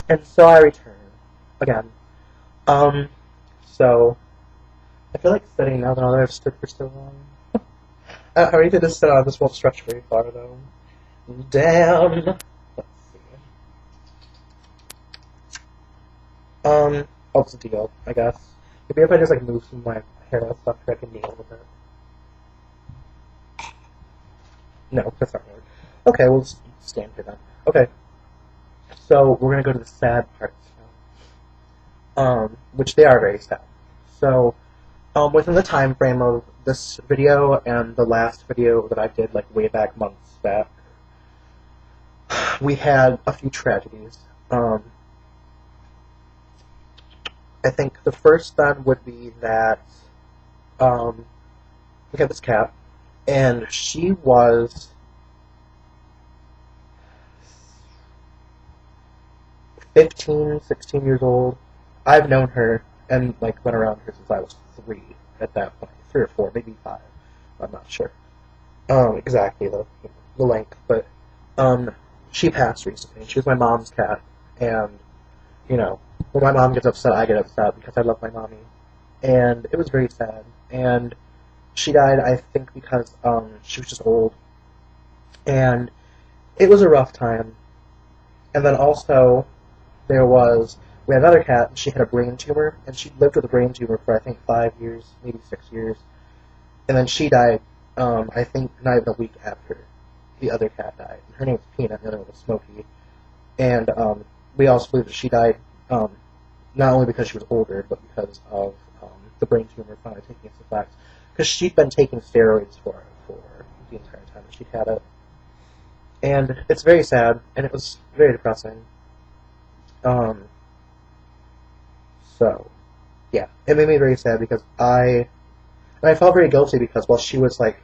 And so I return again. Um, so I feel like sitting now that I've stood for so long. I need to just sit on this won't stretch very far though. Down. Let's see. What's the deal? I guess maybe if I just like move some of my hair and stuff, I can kneel with it. No, that's not right. Okay, we'll just stand here then. Okay, so we're gonna go to the sad parts now, which they are very sad. So, within the time frame of this video and the last video that I did like way back months back, we had a few tragedies. I think the first then would be that we had this cat, and she was 15, 16 years old. I've known her and like been around her since I was 3 at that point, 3 or 4, maybe 5. I'm not sure exactly the length, but she passed recently. She was my mom's cat, and you know, when my mom gets upset, I get upset because I love my mommy, and it was very sad. And she died, I think, because she was just old, and it was a rough time. And then also we had another cat, and she had a brain tumor, and she lived with a brain tumor for I think 5 years, maybe 6 years, and then she died. I think not even a week after the other cat died. Her name was Peanut, the other one was Smokey, and we also believe that she died not only because she was older, but because of the brain tumor finally taking its effect. Because she'd been taking steroids for the entire time that she had it. And it's very sad, and it was very depressing. So, yeah, it made me very sad because I felt very guilty because while she was like,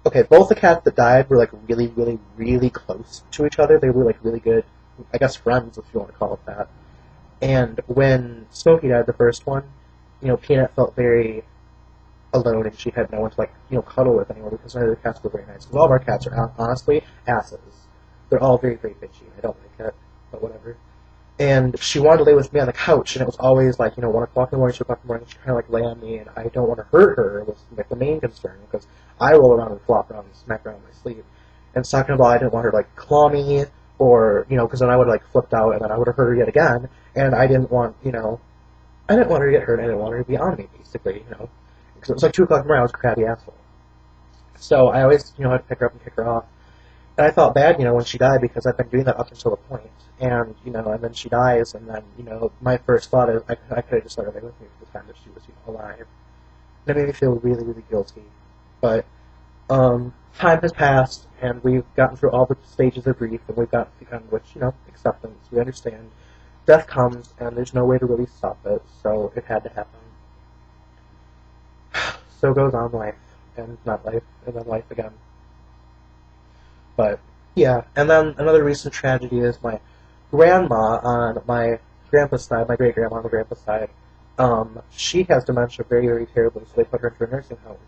okay, both the cats that died were like really, really, really close to each other. They were like really good, I guess, friends, if you want to call it that. And when Smokey died, the first one, Peanut felt very alone, and she had no one to like, cuddle with anymore because none of the cats were very nice. Because all of our cats are honestly asses. They're all very, very bitchy. I don't like it, but whatever. And she wanted to lay with me on the couch, and it was always like, 1 o'clock in the morning, 2 o'clock in the morning, she kind of like lay on me, and I don't want to hurt her was like the main concern, because I roll around and flop around and smack around in my sleep. And second of all, I didn't want her to like claw me, or, because then I would have like flipped out, and then I would have hurt her yet again, and I didn't want, I didn't want her to get hurt, I didn't want her to be on me, basically, because it was like 2 o'clock in the morning, I was a crabby asshole. So I always, had to pick her up and kick her off. And I felt bad, when she died, because I've been doing that up until the point. And, and then she dies, and then, my first thought is I could have just let her lay with me for the time that she was, alive. And it made me feel really, really guilty. But, time has passed, and we've gotten through all the stages of grief, and we've gotten to which, acceptance. We understand. Death comes, and there's no way to really stop it, so it had to happen. So goes on life, and not life, and then life again. But, yeah, and then another recent tragedy is my grandma on my grandpa's side, my great-grandma on the grandpa's side. She has dementia very, very terribly, so they put her into a nursing home.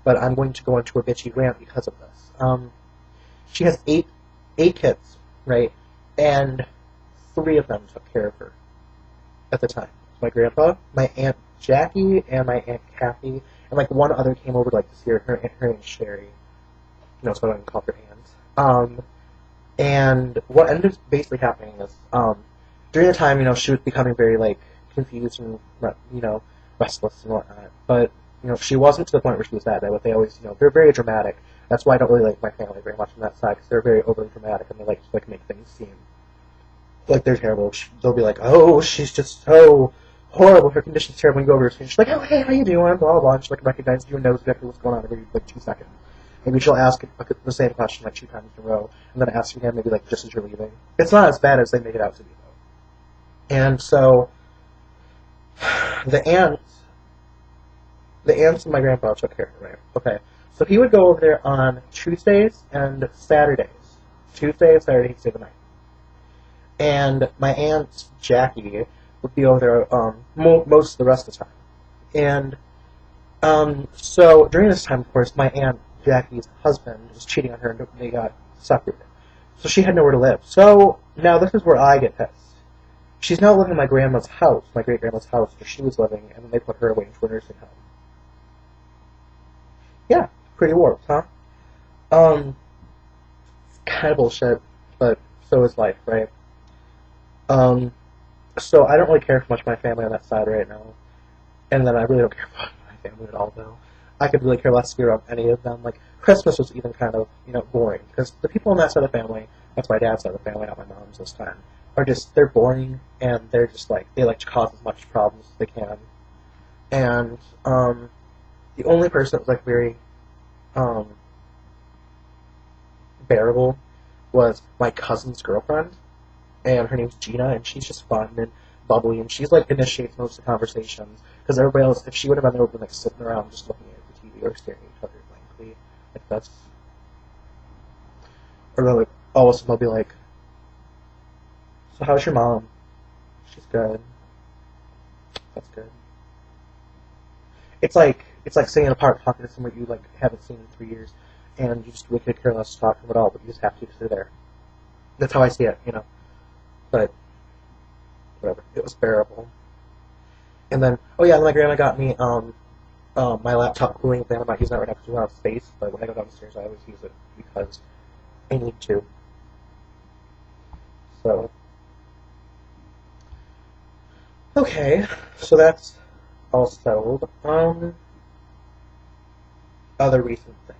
But I'm going to go into a bitchy rant because of this. She has eight kids, right? And 3 of them took care of her at the time. My grandpa, my Aunt Jackie, and my Aunt Kathy, and like one other came over to like to see her name is Sherry. So I don't call her Aunt. And what ended up basically happening is, during the time, she was becoming very, like, confused and, restless and whatnot. But, she wasn't to the point where she was that bad. But they always, they're very dramatic. That's why I don't really like my family very much on that side, because they're very overly dramatic, and they like to, make things seem like they're terrible. They'll be like, oh, she's just so horrible, her condition's terrible, and you go over her, and she's like, oh, hey, how you doing, blah, blah, blah, and she, recognizes you and knows exactly what's going on every, 2 seconds. Maybe she'll ask the same question 2 times in a row, and then ask again maybe just as you're leaving. It's not as bad as they make it out to be, though. And so, the aunts and my grandpa took care of her, right? Okay. So he would go over there on Tuesdays and Saturdays. Tuesday and Saturday, he'd stay the night. And my Aunt Jackie would be over there most of the rest of the time. And so during this time, of course, my Aunt Jackie's husband was cheating on her, and they got separated. So she had nowhere to live. So now this is where I get pissed. She's now living in my grandma's house, my great-grandma's house, where she was living, and then they put her away into a nursing home. Yeah, pretty warped, huh? Kind of bullshit, but so is life, right? So I don't really care for much of my family on that side right now. And then I really don't care about my family at all now. I could really care less to be around any of them. Like, Christmas was even kind of, boring. Because the people on that side of the family, that's my dad's side of the family, not my mom's this time, are just, they're boring, and they're just like, they like to cause as much problems as they can. And, the only person that was like very, bearable was my cousin's girlfriend. And her name's Gina, and she's just fun and bubbly, and she's like initiates most of the conversations. Because everybody else, if she would have been there, would have been like sitting around just looking at the TV or staring at each other blankly. Like that's, or they'll, like all of a sudden they'll be like, "So how's your mom?" "She's good." "That's good." It's like sitting in a park talking to someone you like haven't seen in 3 years, and you just really could care less to talk to them at all, but you just have to because they're there. That's how I see it, But whatever, it was bearable. And then, my grandma got me my laptop cooling fan. I'm not using that right now because we're out of space, but when I go downstairs, I always use it because I need to. So, okay, so that's all settled. Other recent things.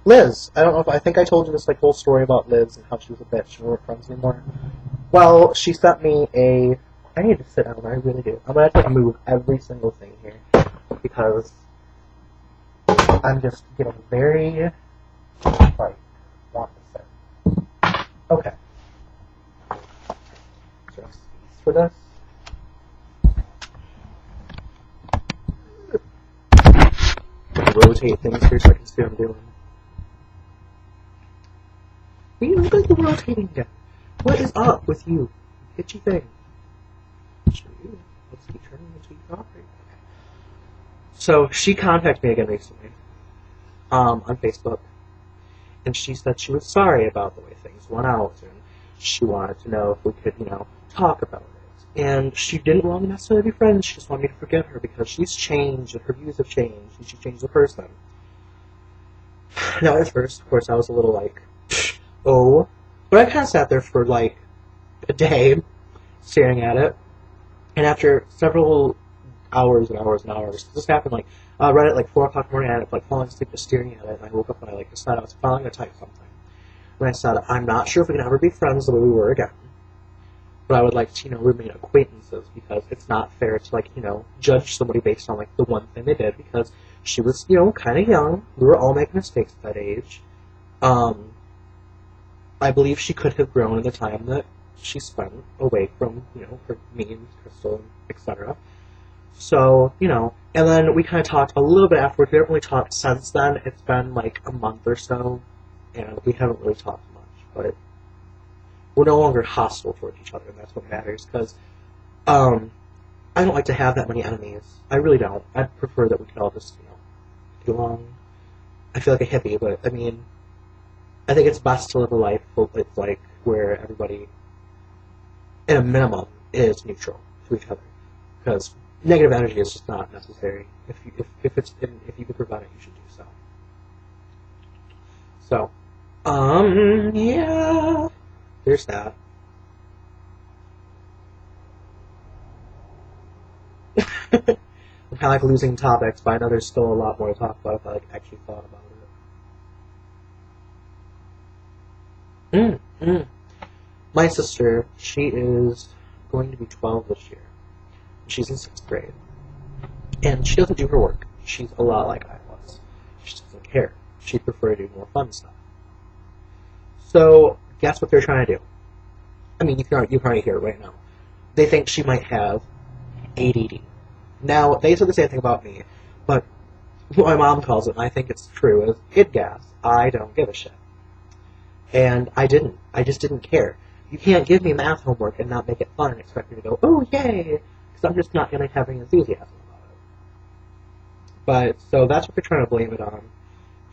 Liz. I don't know if I think I told you this whole story about Liz and how she was a bitch and we weren't friends anymore. Well, she sent me a. I need to sit down. I really do. I'm gonna have to move every single thing here because I'm just getting very want to sit. Okay. Is there enough space for this? Rotate things here so I can see what I'm doing. You look like you're rotating again. What is up with you? Itchy thing. Let's keep turning until you can operate. Okay. So she contacted me again recently on Facebook, and she said she was sorry about the way things went out, and she wanted to know if we could, talk about it. And she didn't want me necessarily to be friends. She just wanted me to forgive her because she's changed and her views have changed, and she changed the person. Now, at first, of course, I was a little like, oh, but I kind of sat there for like a day staring at it, and after several hours and hours and hours, this happened right at 4 o'clock in the morning. I ended up falling asleep just staring at it, and I woke up and I decided I was finally going to type something. And I said, I'm not sure if we can ever be friends the way we were again, but I would like to remain acquaintances because it's not fair to judge somebody based on the one thing they did because she was kind of young. We were all making mistakes at that age. I believe she could have grown in the time that she spent away from, her me and Crystal, etc. So, and then we kind of talked a little bit afterwards. We haven't really talked since then. It's been a month or so, and we haven't really talked much, but we're no longer hostile towards each other, and that's what matters, because I don't like to have that many enemies. I really don't. I prefer that we could all just, get along. I feel like a hippie, but, I think it's best to live a life where everybody, at a minimum, is neutral to each other. Because negative energy is just not necessary. If you can prevent it, you should do so. So, yeah, there's that. I'm kind of losing topics, but I know there's still a lot more to talk about if I actually thought about it. My sister, she is going to be 12 this year. She's in 6th grade. And she doesn't do her work. She's a lot like I was. She doesn't care. She'd prefer to do more fun stuff. So, guess what they're trying to do? You can already hear it right now. They think she might have ADD. Now, they said the same thing about me, but what my mom calls it, and I think it's true, is id gas. I don't give a shit. And I didn't. I just didn't care. You can't give me math homework and not make it fun and expect me to go, oh, yay, because I'm just not going to have any enthusiasm about it. But, so that's what they're trying to blame it on.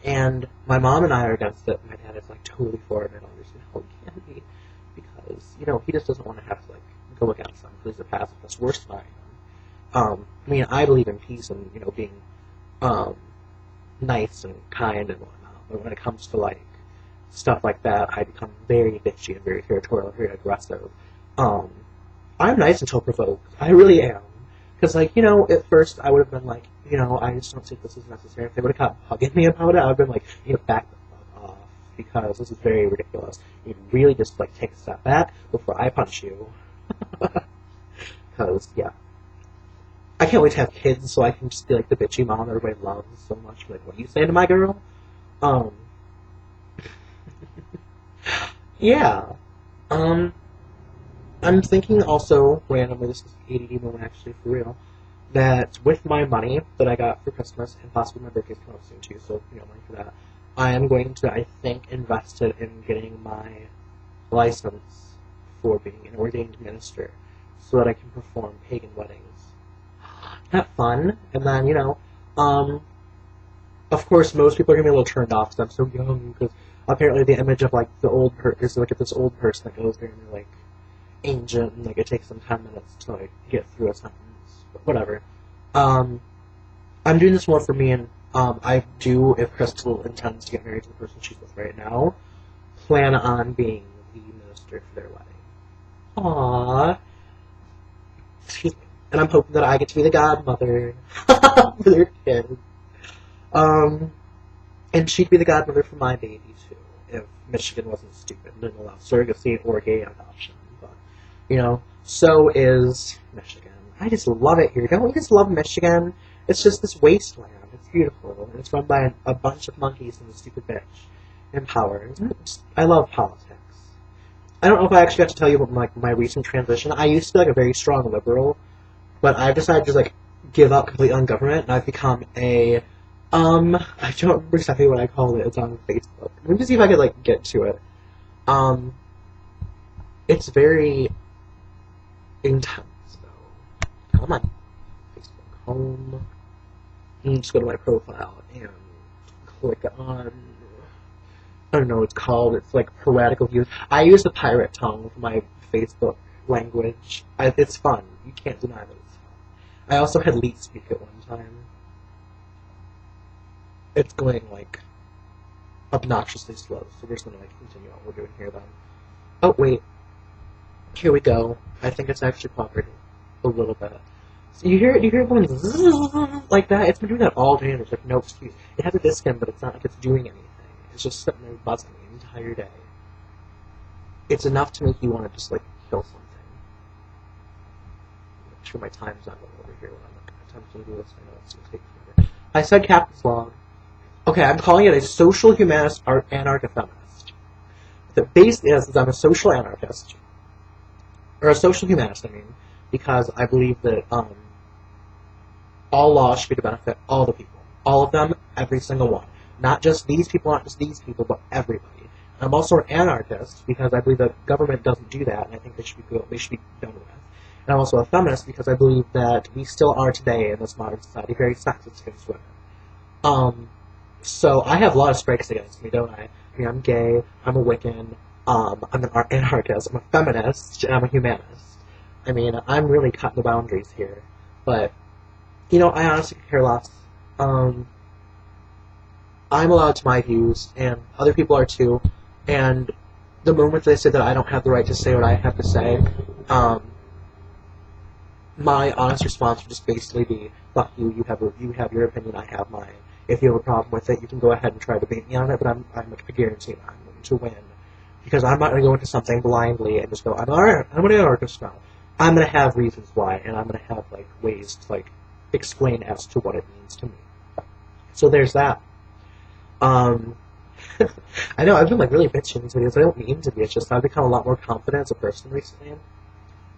And my mom and I are against it. My dad is like totally for it, and I don't understand how he can be, because he just doesn't want to have to like go against them because he's a pacifist, worse than I am. I mean, I believe in peace and being nice and kind and whatnot, but when it comes to like stuff like that, I become very bitchy and very territorial, very aggressive. I'm nice until provoked. I really am. Because, like, at first I would have been like, I just don't think this is necessary. If they would have kept bugging me about it, I would have been like, back the fuck off, because this is very ridiculous. You'd really just, like, take a step back before I punch you. Because, yeah. I can't wait to have kids so I can just be, like, the bitchy mom everybody loves so much. Like, what are you saying to my girl? Yeah. I'm thinking also, randomly, this is ADD moment actually, for real, that with my money that I got for Christmas, and possibly my birthday's coming up soon too, so, money for that, I am going to, I think, invest it in getting my license for being an ordained minister, so that I can perform pagan weddings. Isn't that fun? And then, of course, most people are going to be a little turned off because I'm so young, because apparently the image of, like, the old person is, like, this old person that goes there and they're, like, ancient, and, like, it takes them 10 minutes to, like, get through a sentence. But whatever. I'm doing this more for me, and, I do, if Crystal intends to get married to the person she's with right now, plan on being the minister for their wedding. Aww. Excuse me. And I'm hoping that I get to be the godmother for their kid. And she'd be the godmother for my baby, too, if Michigan wasn't stupid and didn't allow surrogacy or gay adoption. But, so is Michigan. I just love it here. Don't we just love Michigan? It's just this wasteland. It's beautiful. And it's run by a bunch of monkeys and a stupid bitch in power. I love politics. I don't know if I actually got to tell you about my recent transition. I used to be, like, a very strong liberal, but I've decided to just, like, give up completely on government, and I've become a, I don't remember exactly what I called it. It's on Facebook. Let me see if I could, like, get to it. It's very intense, though. Come on. Facebook home. And just go to my profile and click on, I don't know what it's called. It's like piratical views. I use the pirate tongue for my Facebook language. It's fun. You can't deny that it's fun. I also had Leet speak at one time. It's going, like, obnoxiously slow, so we're just going to, like, continue what we're doing here then. Oh, wait. Here we go. I think it's actually cooperating a little bit. So you hear it going like that? It's been doing that all day, and there's, like, no excuse. It has a disc in, but it's not like it's doing anything. It's just sitting there buzzing the entire day. It's enough to make you want to just, like, kill something. Make sure my time's not going over here when I'm attempting to do this. I know it's going to take forever. I said Captain's Log. Okay, I'm calling it a social humanist anarcho-feminist. The base is I'm a social anarchist. Or a social humanist, I mean. Because I believe that, all laws should be to benefit all the people. All of them, every single one. Not just these people, but everybody. And I'm also an anarchist because I believe that government doesn't do that, and I think they should be done with. And I'm also a feminist because I believe that we still are today in this modern society very sexist against women. So I have a lot of strikes against me, don't I? I mean, I'm gay, I'm a Wiccan, I'm an anarchist, I'm a feminist, and I'm a humanist. I mean, I'm really cutting the boundaries here. But, I honestly could care less. I'm allowed to my views, and other people are too, and the moment they say that I don't have the right to say what I have to say, my honest response would just basically be, fuck you, you have your opinion, I have mine. If you have a problem with it, you can go ahead and try to debate me on it, but I'm a guarantee that I'm going to win. Because I'm not going to go into something blindly and just go, I'm an anarchist now. I'm going to have reasons why, and I'm going to have, like, ways to, like, explain as to what it means to me. So there's that. I know, I've been, like, really bitching in these videos. I don't mean to be. It's just I've become a lot more confident as a person recently.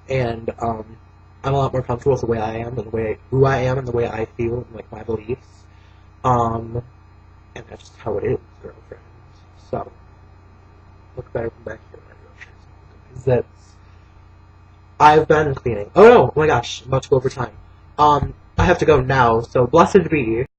And, I'm a lot more comfortable with the way I am, and who I am, and the way I feel, and, like, my beliefs. And that's just how it is, girlfriend. So, look better from back here, my girlfriend. That's... I've been cleaning. Oh no! Oh my gosh, I'm about to go over time. I have to go now, so blessed be.